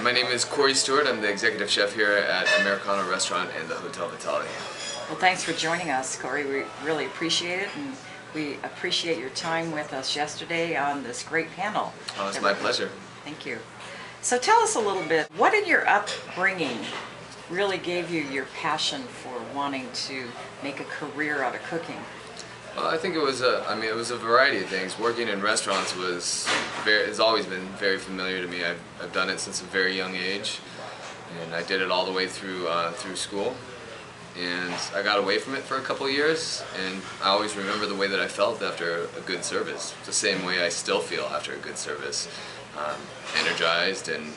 My name is Kory Stewart. I'm the executive chef here at Americano restaurant and the Hotel Vitale. Well, thanks for joining us, Kory. We really appreciate it, and we appreciate your time with us yesterday on this great panel. Oh, it's my pleasure. Thank you. So tell us a little bit, what in your upbringing really gave you your passion for wanting to make a career out of cooking? Well, I think it was a variety of things. Working in restaurants has always been very familiar to me. I've done it since a very young age, and I did it all the way through school. And I got away from it for a couple of years, and I always remember the way that I felt after a good service. It's the same way I still feel after a good service, energized, and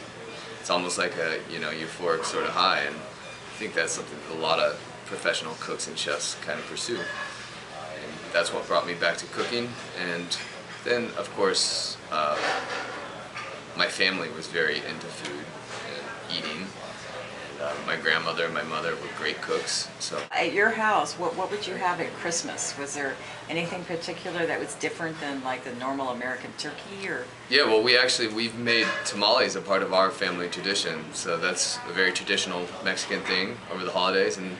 it's almost like a euphoric sort of high. And I think that's something that a lot of professional cooks and chefs kind of pursue. And that's what brought me back to cooking. And then, of course, my family was very into food and eating. My grandmother and my mother were great cooks. So at your house, what would you have at Christmas? Was there anything particular that was different than like the normal American turkey, or? Yeah, well, we've made tamales a part of our family tradition. So that's a very traditional Mexican thing over the holidays, and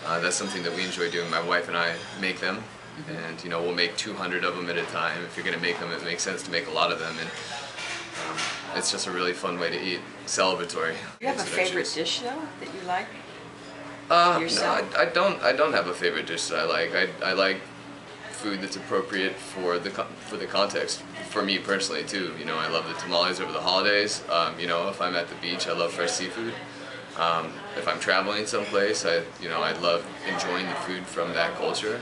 that's something that we enjoy doing. My wife and I make them, and we'll make 200 of them at a time. If you're going to make them, it makes sense to make a lot of them. And it's just a really fun way to eat, celebratory. Do you have a favorite dish though that you like? No, I don't have a favorite dish that I like. I like food that's appropriate for the context. For me personally too, I love the tamales over the holidays. If I'm at the beach, I love fresh seafood. If I'm traveling someplace, I love enjoying the food from that culture.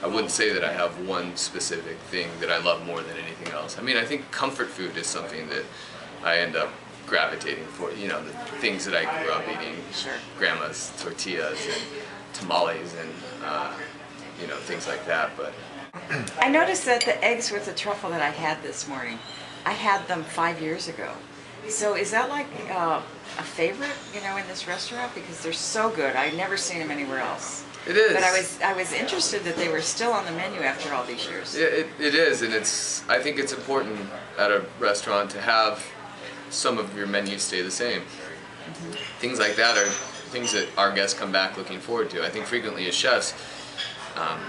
I wouldn't say that I have one specific thing that I love more than anything else. I think comfort food is something that I end up gravitating for. The things that I grew up eating. Sure. Grandma's tortillas and tamales and things like that. But I noticed that the eggs with the truffle that I had this morning, I had them 5 years ago. So is that like a favorite, in this restaurant? Because they're so good. I've never seen them anywhere else. It is. But I was interested that they were still on the menu after all these years. Yeah, it is, and I think it's important at a restaurant to have some of your menus stay the same. Things like that are things that our guests come back looking forward to. I think frequently as chefs,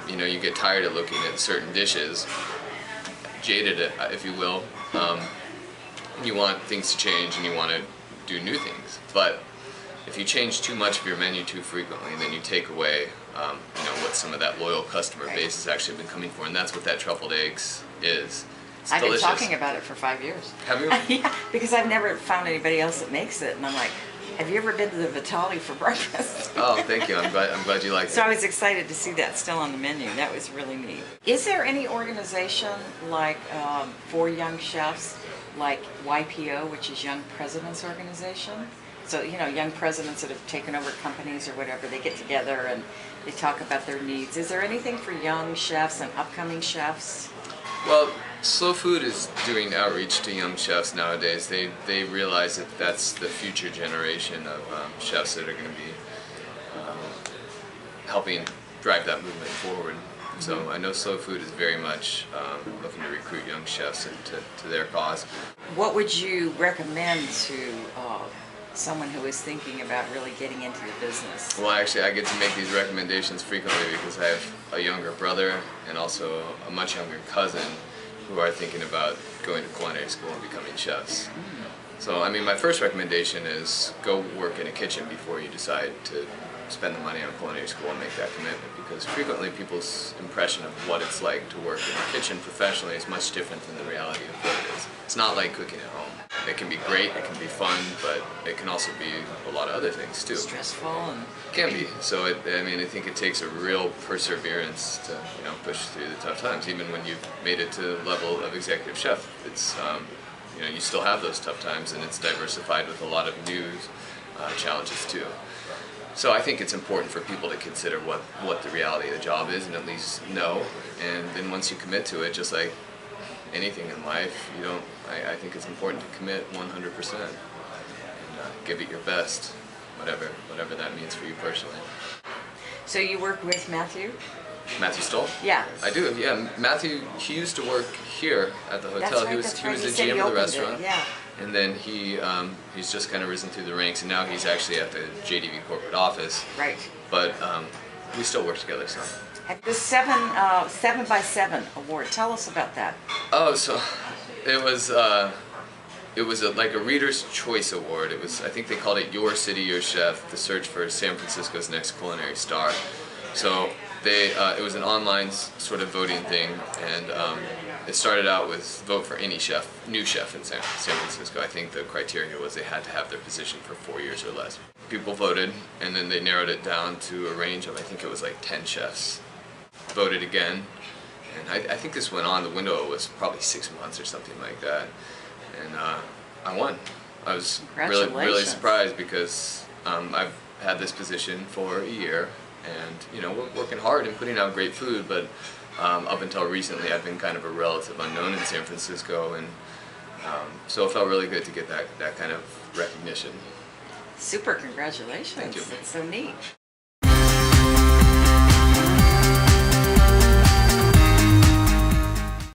you get tired of looking at certain dishes, jaded, if you will. You want things to change and you want to do new things. But if you change too much of your menu too frequently, then you take away what some of that loyal customer base has actually been coming for, and that's what that truffled eggs is. It's I've delicious. been talking about it for 5 years. Have you? Yeah, because I've never found anybody else that makes it, and I'm like, have you ever been to the Vitale for breakfast? Oh, thank you. I'm glad you liked it. So I was excited to see that still on the menu. That was really neat. Is there any organization like for young chefs, like YPO, which is Young Presidents Organization? So, young presidents that have taken over companies or whatever, they get together and they talk about their needs. Is there anything for young chefs and upcoming chefs? Well, Slow Food is doing outreach to young chefs nowadays. They realize that that's the future generation of chefs that are going to be helping drive that movement forward. So I know Slow Food is very much looking to recruit young chefs to their cause. What would you recommend to someone who is thinking about really getting into the business? Well, actually, I get to make these recommendations frequently because I have a younger brother and also a much younger cousin who are thinking about going to culinary school and becoming chefs. So, my first recommendation is go work in a kitchen before you decide to spend the money on culinary school and make that commitment, because frequently people's impression of what it's like to work in a kitchen professionally is much different than the reality of what it is. It's not like cooking at home. It can be great, it can be fun, but it can also be a lot of other things too. Stressful and... It can be. So I think it takes a real perseverance to push through the tough times. Even when you've made it to the level of executive chef, it's you still have those tough times, and it's diversified with a lot of new challenges too. So I think it's important for people to consider what the reality of the job is and at least know. And then once you commit to it, just like anything in life, I think it's important to commit 100% and give it your best, whatever that means for you personally. So you work with Matthew? Matthew Stoll? Yeah. I do, yeah. Matthew, he used to work here at the hotel. That's right, he was that's he right. was He the said he GM of the opened it, restaurant. yeah. And then he's just kind of risen through the ranks, and now he's actually at the JDV corporate office. Right. But we still work together, so. The 7x7 award. Tell us about that. Oh, so it was like a Reader's Choice Award. It was, I think they called it Your City, Your Chef, the search for San Francisco's next culinary star. So it was an online sort of voting thing, and it started out with vote for any chef, new chef in San Francisco. I think the criteria was they had to have their position for 4 years or less. People voted, and then they narrowed it down to a range of, I think it was like 10 chefs. Voted again, and I think this went on, the window was probably 6 months or something like that, and I won. I was really surprised because I've had this position for a year, and you know, we're working hard and putting out great food, but up until recently I've been kind of a relative unknown in San Francisco, and so it felt really good to get that kind of recognition. Super, congratulations. Thank you. That's so neat.